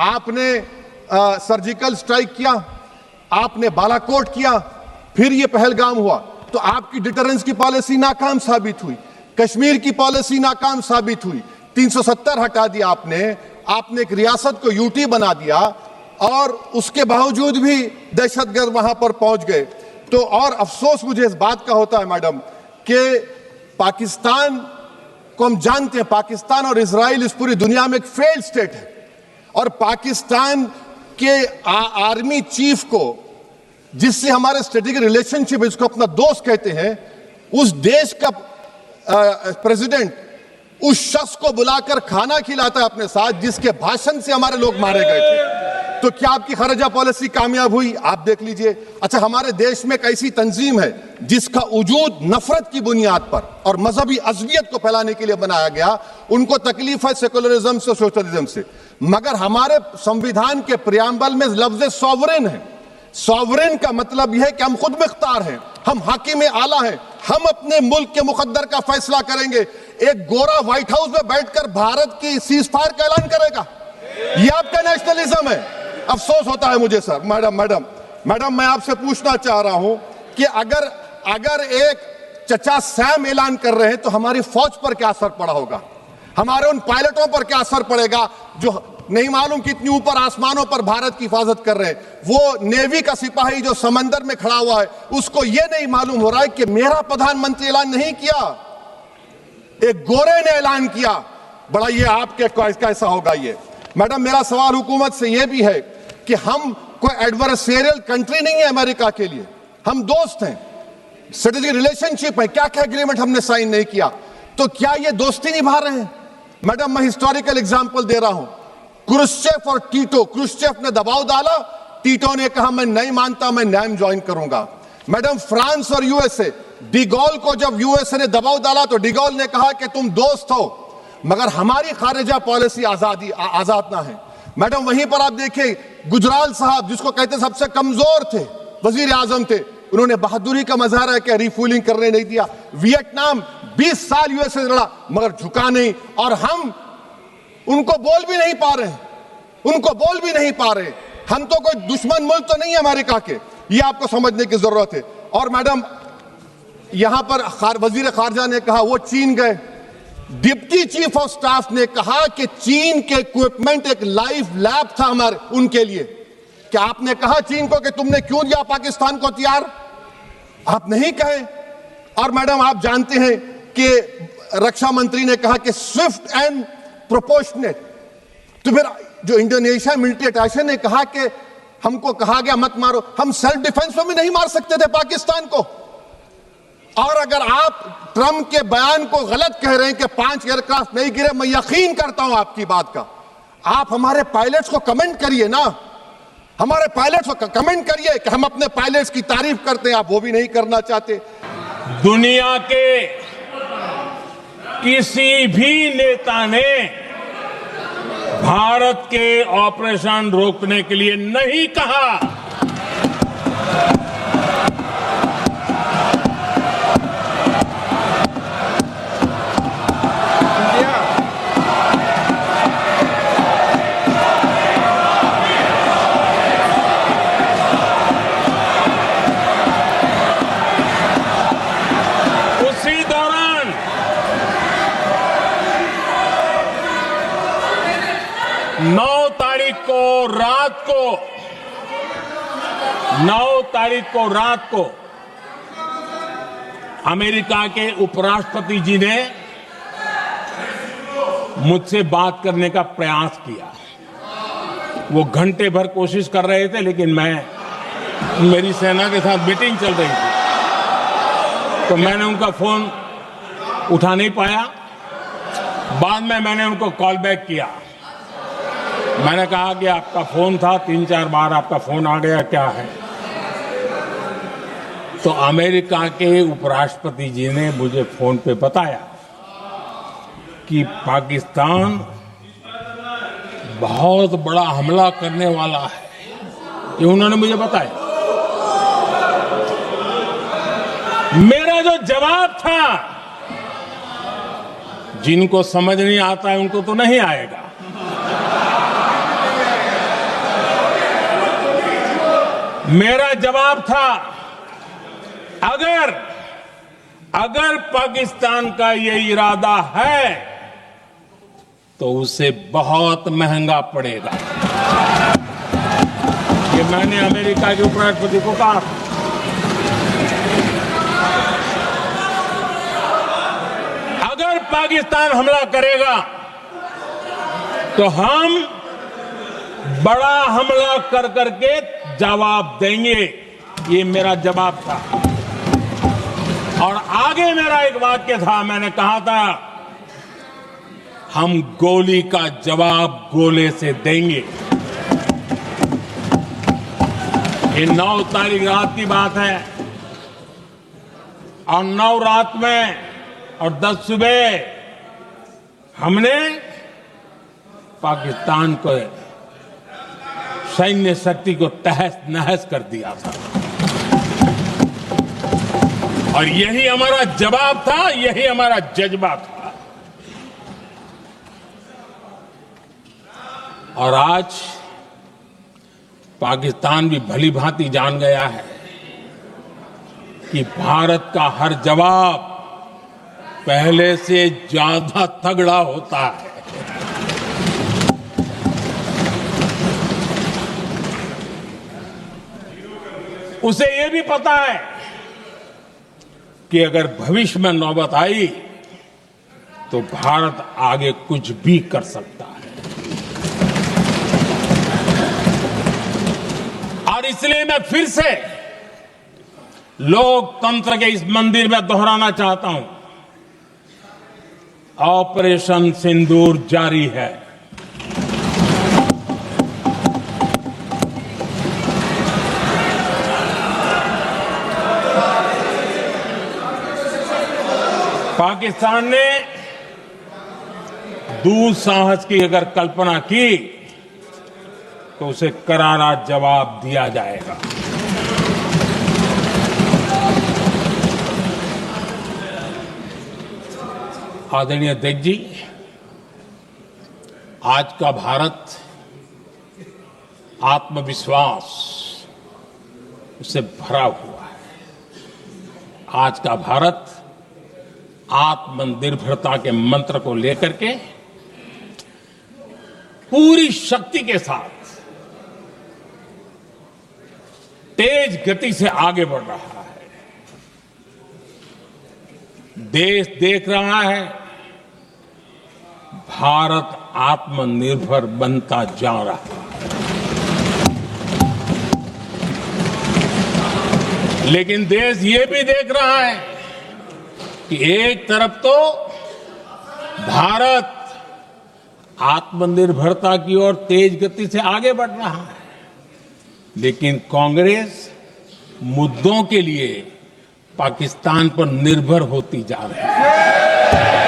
आपने surgical strike किया, आपने बालाकोट किया, फिर ये पहलगाम हुआ, तो आपकी डिटरेंस की पॉलिसी नाकाम साबित हुई, कश्मीर की पॉलिसी नाकाम साबित हुई, 370 हटा दिया आपने एक रियासत को यूटी बना दिया, और उसके बावजूद भी दहशतगर्द वहां पर पहुंच गए। तो और अफसोस मुझे इस बात का होता है मैडम कि पाकिस्तान को हम जानते हैं, पाकिस्तान और इजराइल इस पूरी दुनिया में एक फेल्ड स्टेट है, और पाकिस्तान के आर्मी चीफ को, जिससे हमारे स्ट्रेटेजिक रिलेशनशिप, इसको अपना दोस्त कहते हैं, उस देश का प्रेसिडेंट उस शख्स को बुलाकर खाना खिलाता है अपने साथ, जिसके भाषण से हमारे लोग मारे गए थे। तो क्या आपकी खारजा पॉलिसी कामयाब हुई? आप देख लीजिए। अच्छा, हमारे देश में एक ऐसी तंजीम है जिसका वजूद नफरत की बुनियाद पर और मजहबी अज़वियत को फैलाने के लिए बनाया गया। उनको तकलीफ है सेकुलरिज्म से, सोशलिज्म से, मगर हमारे संविधान के प्रियम्बल में लफ्ज सॉवरेन है। सॉवरेन का मतलब यह है कि हम खुद मुख्तार हैं, हम हाकिम आला हैं, हम अपने मुल्क के मुकद्दर का फैसला करेंगे। एक गोरा व्हाइट हाउस में बैठकर भारत की सीज फायर का ऐलान करेगा? यह आपका नेशनलिज्म है? अफसोस होता है मुझे सर। मैडम मैं आपसे पूछना चाह रहा हूं कि अगर एक चचा सैम ऐलान कर रहे हैं तो हमारी फौज पर क्या असर पड़ा होगा, हमारे उन पायलटों पर क्या असर पड़ेगा जो नहीं मालूम कितनी ऊपर आसमानों पर भारत की हिफाजत कर रहे हैं। वो नेवी का सिपाही जो समंदर में खड़ा हुआ है, उसको यह नहीं मालूम हो रहा है कि मेरा प्रधानमंत्री ऐलान नहीं किया, एक गोरे ने ऐलान किया। बड़ा ये आपके कैसा होगा ये? मैडम मेरा सवाल हुकूमत से यह भी है कि हम कोई एडवर्सेरियल कंट्री नहीं है अमेरिका के लिए, हम दोस्त हैं, स्ट्रेटेजिक रिलेशनशिप है, क्या क्या एग्रीमेंट हमने साइन नहीं किया, तो क्या ये दोस्ती निभा रहे हैं? मैडम मैं हिस्टोरिकल एग्जांपल दे रहा हूं, क्रुश्चेव और टीटो। क्रुश्चेव ने दबाव डाला, टीटो ने कहा मैं नहीं मानता, मैं नैम ज्वाइन करूंगा। मैडम फ्रांस और यूएसए, डिगोल को जब यूएसए ने दबाव डाला तो डिगोल ने कहा कि तुम दोस्त हो मगर हमारी खारिजा पॉलिसी आजाद ना है। मैडम वहीं पर आप देखिए गुजराल साहब, जिसको कहते सबसे कमजोर थे, वजीर आजम थे, उन्होंने बहादुरी का मजारा कि रिफूलिंग करने नहीं दिया। वियतनाम 20 साल यूएसए लड़ा मगर झुका नहीं, और हम उनको बोल भी नहीं पा रहे, हम तो कोई दुश्मन मुल्क तो नहीं है अमेरिका के, ये आपको समझने की जरूरत है। और मैडम यहां पर वजीर खारजा ने कहा वो चीन गए, डिप्टी चीफ ऑफ स्टाफ ने कहा कि चीन के इक्विपमेंट एक लाइव लैब था हमारे उनके लिए। क्या आपने कहा चीन को कि तुमने क्यों दिया पाकिस्तान को हथियार? आप नहीं कहे। और मैडम आप जानते हैं कि रक्षा मंत्री ने कहा कि स्विफ्ट एंड प्रोपोर्शनेट, तो फिर जो इंडोनेशिया मिलिट्री अटैचे ने कहा कि हमको कहा गया मत मारो, हम सेल्फ डिफेंस में भी नहीं मार सकते थे पाकिस्तान को। और अगर आप ट्रंप के बयान को गलत कह रहे हैं कि 5 एयरक्राफ्ट नहीं गिरे, मैं यकीन करता हूं आपकी बात का, आप हमारे पायलट्स को कमेंट करिए ना, हमारे पायलट्स को कमेंट करिए कि हम अपने पायलट्स की तारीफ करते हैं, आप वो भी नहीं करना चाहते। दुनिया के किसी भी नेता ने भारत के ऑपरेशन रोकने के लिए नहीं कहा। उसी दौरान 9 तारीख को रात को अमेरिका के उपराष्ट्रपति जी ने मुझसे बात करने का प्रयास किया। वो घंटे भर कोशिश कर रहे थे, लेकिन मेरी सेना के साथ मीटिंग चल रही थी, तो मैंने उनका फोन उठा नहीं पाया। बाद में मैंने उनको कॉल बैक किया, मैंने कहा कि आपका फोन था, 3-4 बार आपका फोन आ गया, क्या है? तो अमेरिका के उपराष्ट्रपति जी ने मुझे फोन पे बताया कि पाकिस्तान बहुत बड़ा हमला करने वाला है, ये उन्होंने मुझे बताया। मेरा जो जवाब था, जिनको समझ नहीं आता है उनको तो नहीं आएगा, मेरा जवाब था, अगर पाकिस्तान का ये इरादा है तो उसे बहुत महंगा पड़ेगा। ये मैंने अमेरिका के उपराष्ट्रपति को कहा। अगर पाकिस्तान हमला करेगा तो हम बड़ा हमला कर करके जवाब देंगे। ये मेरा जवाब था। और आगे मेरा एक वाक्य था, मैंने कहा था, हम गोली का जवाब गोले से देंगे। ये 9 तारीख रात की बात है और 9 रात में और 10 सुबह हमने पाकिस्तान को सैन्य शक्ति को तहस नहस कर दिया था। और यही हमारा जवाब था, यही हमारा जज्बा था। और आज पाकिस्तान भी भली भांति जान गया है कि भारत का हर जवाब पहले से ज्यादा तगड़ा होता है। उसे यह भी पता है कि अगर भविष्य में नौबत आई तो भारत आगे कुछ भी कर सकता है। और इसलिए मैं फिर से लोकतंत्र के इस मंदिर में दोहराना चाहता हूं, ऑपरेशन सिंदूर जारी है। पाकिस्तान ने दुस्साहस की अगर कल्पना की तो उसे करारा जवाब दिया जाएगा। आदरणीय अध्यक्ष जी, आज का भारत आत्मविश्वास से भरा हुआ है। आज का भारत आत्मनिर्भरता के मंत्र को लेकर के पूरी शक्ति के साथ तेज गति से आगे बढ़ रहा है। देश देख रहा है भारत आत्मनिर्भर बनता जा रहा है। लेकिन देश ये भी देख रहा है कि एक तरफ तो भारत आत्मनिर्भरता की ओर तेज गति से आगे बढ़ रहा है, लेकिन कांग्रेस मुद्दों के लिए पाकिस्तान पर निर्भर होती जा रही है।